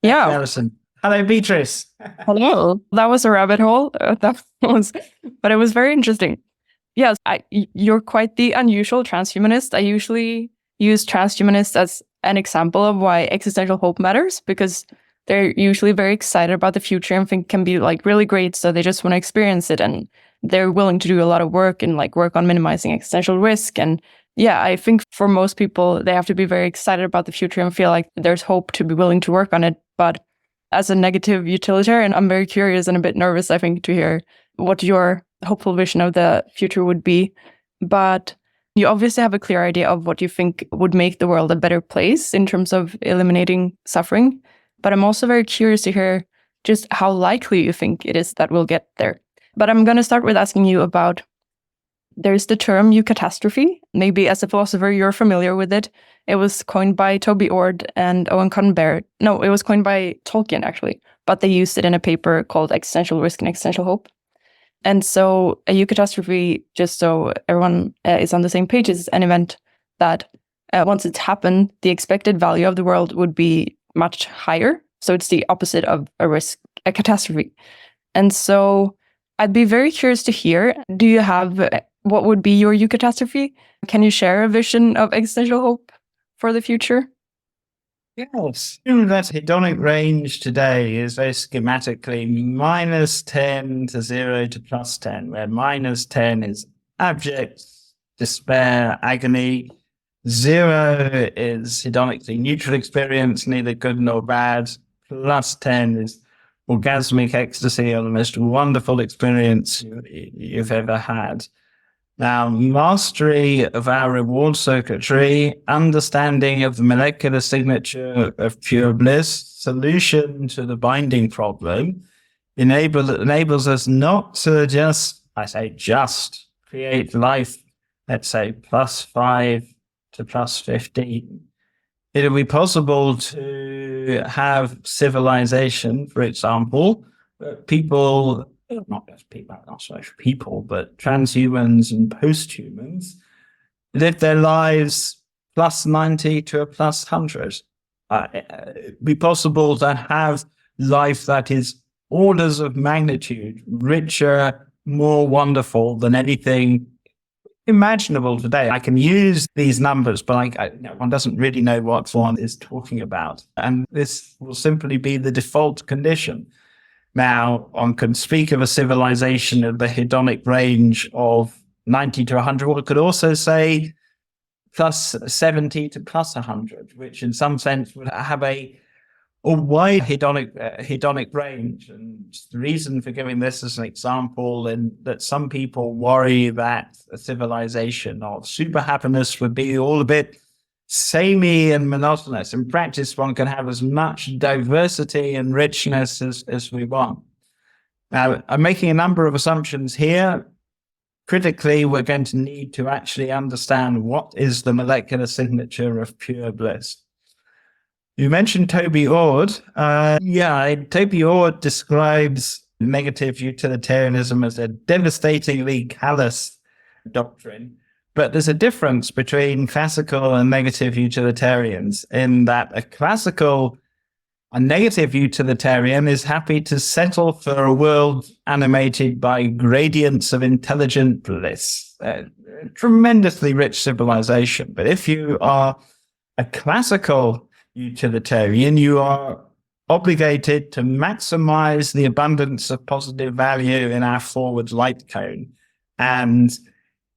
Yeah. Alison. Hello, Beatrice. Hello. That was a rabbit hole. But it was very interesting. Yes, you're quite the unusual transhumanist. I usually use transhumanists as an example of why existential hope matters, because they're usually very excited about the future and think can be really great. So they just want to experience it, and they're willing to do a lot of work and work on minimizing existential risk. And yeah, I think for most people, they have to be very excited about the future and feel like there's hope to be willing to work on it. But as a negative utilitarian, I'm very curious and a bit nervous, I think, to hear what your hopeful vision of the future would be. But you obviously have a clear idea of what you think would make the world a better place in terms of eliminating suffering. But I'm also very curious to hear just how likely you think it is that we'll get there. But I'm going to start with asking you about, there's the term Ucatastrophe. Maybe as a philosopher, you're familiar with it. It was coined by Toby Ord and Owen Cotton-Barrett. No, it was coined by Tolkien, actually. But they used it in a paper called Existential Risk and Existential Hope. And so a Ucatastrophe, just so everyone is on the same page, is an event that once it's happened, the expected value of the world would be much higher. So it's the opposite of a catastrophe. And so I'd be very curious to hear, do you have, what would be your Ucatastrophe? Can you share a vision of existential hope for the future? Yes. That hedonic range today is very schematically -10 to 0 to +10, where -10 is abject despair, agony. 0 is hedonically neutral experience, neither good nor bad. +10 is orgasmic ecstasy, or the most wonderful experience you've ever had. Now, mastery of our reward circuitry, understanding of the molecular signature of pure bliss, solution to the binding problem, enables us not to just create life, let's say, +5 to +15. It'll be possible to have civilization, for example, people, not just people, not so much people, but transhumans and posthumans, live their lives +90 to a +100. It'd be possible to have life that is orders of magnitude richer, more wonderful than anything imaginable today. I can use these numbers, but one doesn't really know what one is talking about. And this will simply be the default condition. Now, one can speak of a civilization of the hedonic range of 90 to 100. One could also say plus 70 to plus 100, which in some sense would have a wide hedonic range. And the reason for giving this as an example, and that some people worry that a civilization of super happiness would be all a bit samey and monotonous. In practice, one can have as much diversity and richness as we want. Now, I'm making a number of assumptions here. Critically, we're going to need to actually understand what is the molecular signature of pure bliss. You mentioned Toby Ord. Toby Ord describes negative utilitarianism as a devastatingly callous doctrine. But there's a difference between classical and negative utilitarians in that a negative utilitarian is happy to settle for a world animated by gradients of intelligent bliss, a tremendously rich civilization. But if you are a classical utilitarian, you are obligated to maximize the abundance of positive value in our forward light cone. And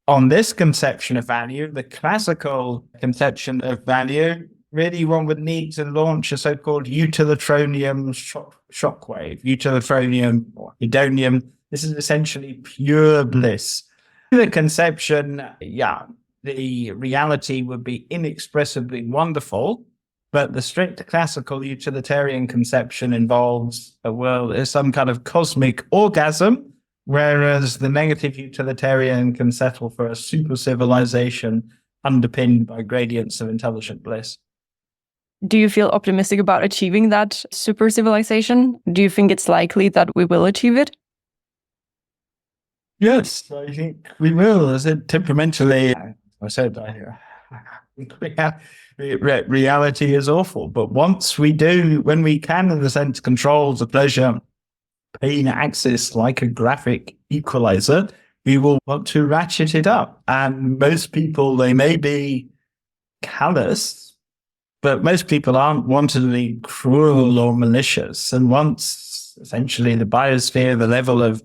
on this conception of value, the classical conception of value, really one would need to launch a so-called utilitarian shockwave, utilitarian or hedonium. This is essentially pure bliss. The conception, the reality would be inexpressibly wonderful, but the strict classical utilitarian conception involves a world as some kind of cosmic orgasm, whereas the negative utilitarian can settle for a super civilization underpinned by gradients of intelligent bliss. Do you feel optimistic about achieving that super civilization? Do you think it's likely that we will achieve it? Yes, I think we will. As it temperamentally, I said, reality is awful. But once we do, when we can, in a sense, control the pleasure-pain axis like a graphic equalizer, we will want to ratchet it up. And most people, they may be callous, but most people aren't wantonly cruel or malicious. And once, essentially, the biosphere, the level of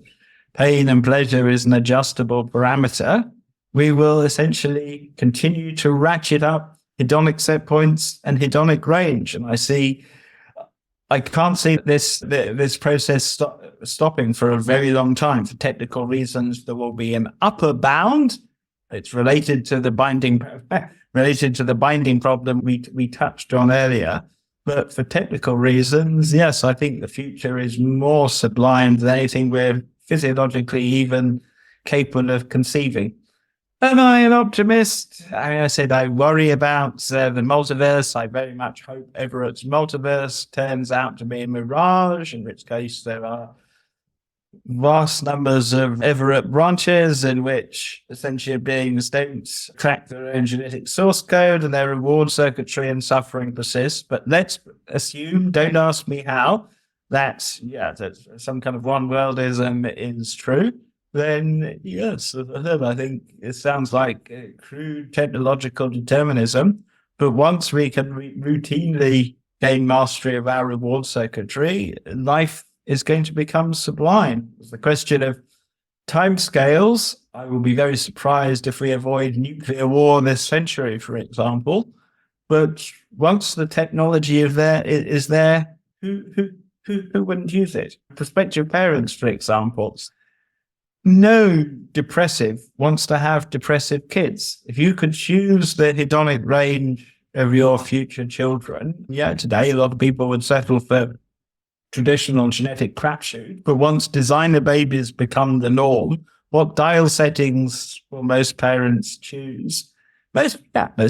pain and pleasure is an adjustable parameter, we will essentially continue to ratchet up hedonic set points and hedonic range. And I can't see this process stopping for a very long time. For technical reasons, there will be an upper bound. It's related to the binding problem we touched on earlier. But for technical reasons, yes, I think the future is more sublime than anything we're physiologically even capable of conceiving. Am I an optimist? I said I worry about the multiverse. I very much hope Everett's multiverse turns out to be a mirage, in which case there are vast numbers of Everett branches in which essentially beings don't crack their own genetic source code and their reward circuitry and suffering persists. But let's assume, don't ask me how, that some kind of one-worldism is true. Then yes, I think it sounds like crude technological determinism. But once we can routinely gain mastery of our reward circuitry, life is going to become sublime. It's the question of timescales. I will be very surprised if we avoid nuclear war this century, for example. But once the technology is there, who wouldn't use it? Prospective parents, for example. No depressive wants to have depressive kids. If you could choose the hedonic range of your future children, today a lot of people would settle for traditional genetic crapshoot. But once designer babies become the norm, what dial settings will most parents choose? Most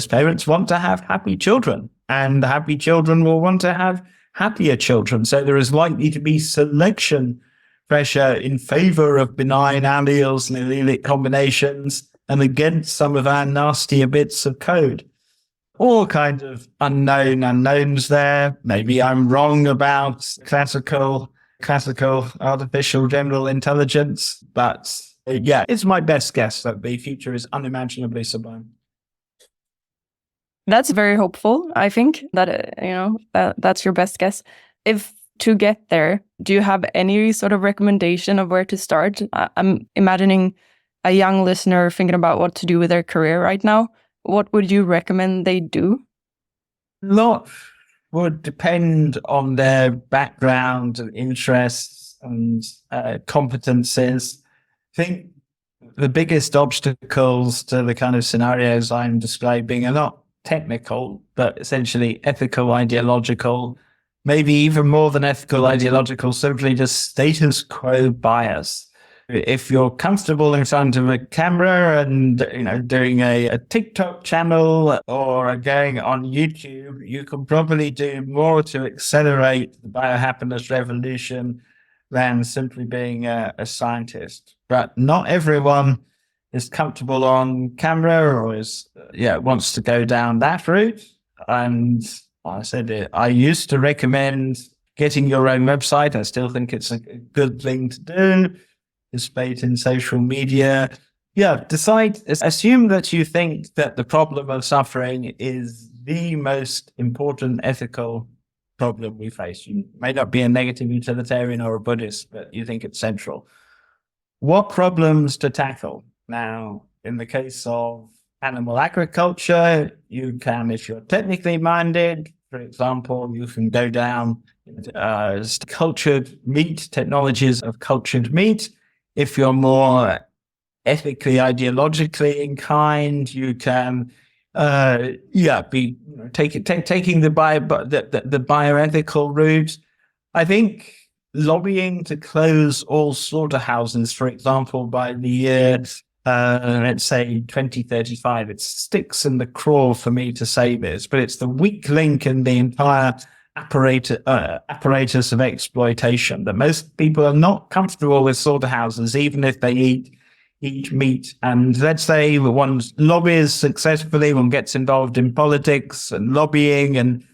parents want to have happy children, and happy children will want to have happier children. So there is likely to be selection pressure in favor of benign alleles and allelic combinations and against some of our nastier bits of code. All kinds of unknowns there. Maybe I'm wrong about classical artificial general intelligence, but Yeah, it's my best guess that the future is unimaginably sublime. That's very hopeful. I think that, that's your best guess. If to get there, do you have any sort of recommendation of where to start? I'm imagining a young listener thinking about what to do with their career right now. What would you recommend they do? A lot would depend on their background and interests and competencies. I think the biggest obstacles to the kind of scenarios I'm describing are not technical, but essentially ethical, ideological, maybe even more than ethical, ideological, simply just status quo bias. If you're comfortable in front of a camera and, doing a TikTok channel or going on YouTube, you can probably do more to accelerate the biohappiness revolution than simply being a scientist. But not everyone is comfortable on camera or wants to go down that route. And I said it, I used to recommend getting your own website. I still think it's a good thing to do. Participate in social media. Assume that you think that the problem of suffering is the most important ethical problem we face. You may not be a negative utilitarian or a Buddhist, but you think it's central. What problems to tackle? Now, in the case of animal agriculture, you can, if you're technically minded, for example, you can go down cultured meat, technologies of cultured meat. If you're more ethically, ideologically inclined, you can, be taking the bioethical route. I think lobbying to close all slaughterhouses, for example, by the year, let's say 2035. It sticks in the craw for me to say this, but it's the weak link in the entire apparatus of exploitation, that most people are not comfortable with slaughterhouses, even if they eat meat. And let's say one lobbies successfully, one gets involved in politics and lobbying, and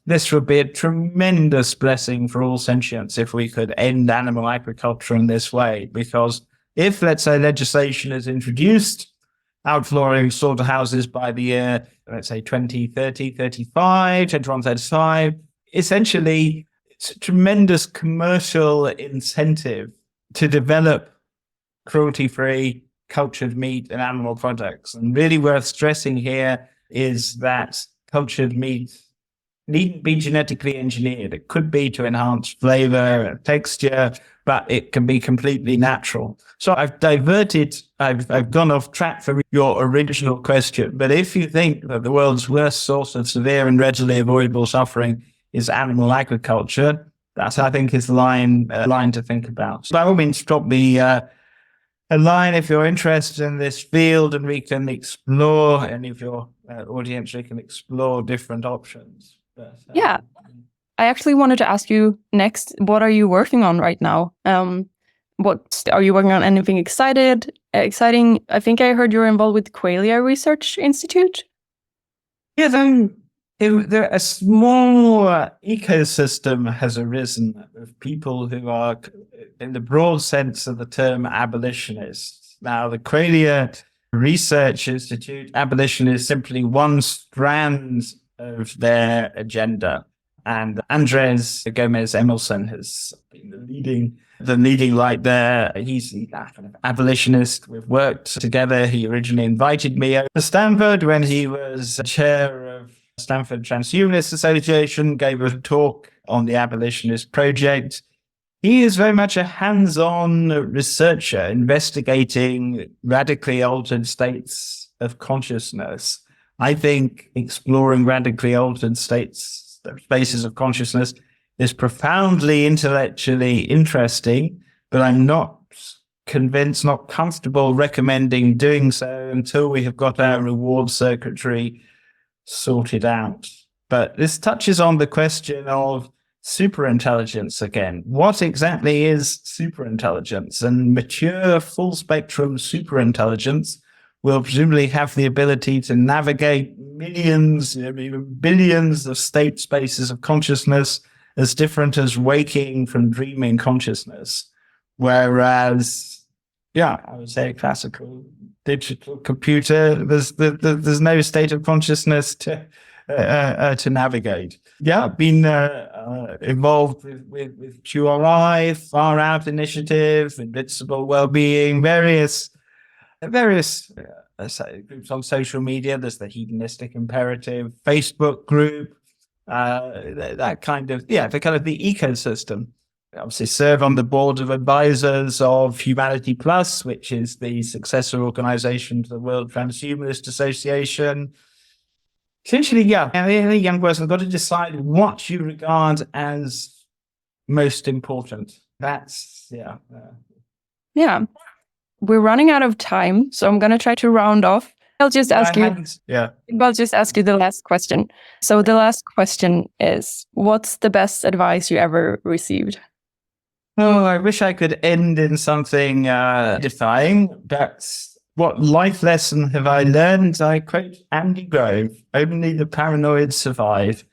this would be a tremendous blessing for all sentience if we could end animal agriculture in this way. Because if, let's say, legislation is introduced outlawing slaughterhouses by the year, let's say 2030, 35, 21, 35, essentially it's a tremendous commercial incentive to develop cruelty-free cultured meat and animal products. And really worth stressing here is that cultured meat needn't be genetically engineered. It could be to enhance flavor and texture, but it can be completely natural. So I've gone off track for your original question. But if you think that the world's worst source of severe and readily avoidable suffering is animal agriculture, that I think is the line to think about. So by all means, drop me a line if you're interested in this field, and we can explore, any of your audience, we can explore different options. But, yeah. I actually wanted to ask you next, what are you working on right now? What are you working on? Anything exciting? I think I heard you're involved with Qualia Research Institute. Yeah, a small ecosystem has arisen of people who are, in the broad sense of the term, abolitionists. Now, the Qualia Research Institute, abolition is simply one strand of their agenda. And Andres Gomez Emelson has been the leading light there. He's the kind of abolitionist. We've worked together. He originally invited me over to Stanford when he was chair of Stanford Transhumanist Association, gave a talk on the abolitionist project. He is very much a hands-on researcher investigating radically altered states of consciousness. I think exploring radically altered spaces of consciousness is profoundly intellectually interesting, but I'm not convinced, not comfortable recommending doing so until we have got our reward circuitry sorted out. But this touches on the question of superintelligence again. What exactly is superintelligence? And mature full spectrum superintelligence will presumably have the ability to navigate millions, even billions of state spaces of consciousness as different as waking from dreaming consciousness. Whereas I would say a classical digital computer. There's no state of consciousness to navigate. Yeah, I've been involved with QRI, Far Out Initiative, Invincible Wellbeing, various groups on social media. There's the Hedonistic Imperative Facebook group, that kind of, the ecosystem. I obviously serve on the board of advisors of Humanity Plus, which is the successor organization to the World Transhumanist Association. Essentially, any young person got to decide what you regard as most important. That's, Yeah. We're running out of time, so I'm going to try to round off. I'll just ask you the last question. So the last question is, what's the best advice you ever received? Oh, I wish I could end in something edifying, but what life lesson have I learned? I quote Andy Grove, only the paranoid survive.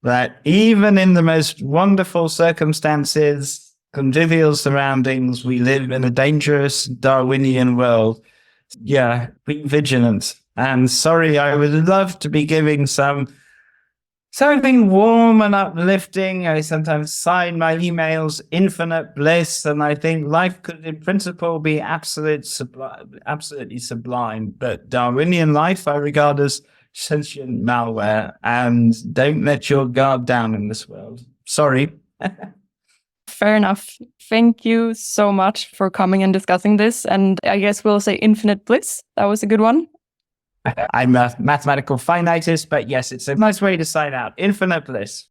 That even in the most wonderful circumstances, convivial surroundings, we live in a dangerous Darwinian world. Yeah, be vigilant. And sorry, I would love to be giving something warm and uplifting. I sometimes sign my emails infinite bliss, and I think life could in principle be absolutely sublime. But Darwinian life I regard as sentient malware, and don't let your guard down in this world. Sorry. Fair enough. Thank you so much for coming and discussing this. And I guess we'll say infinite bliss. That was a good one. I'm a mathematical finitist, but yes, it's a nice way to sign out. Infinite bliss.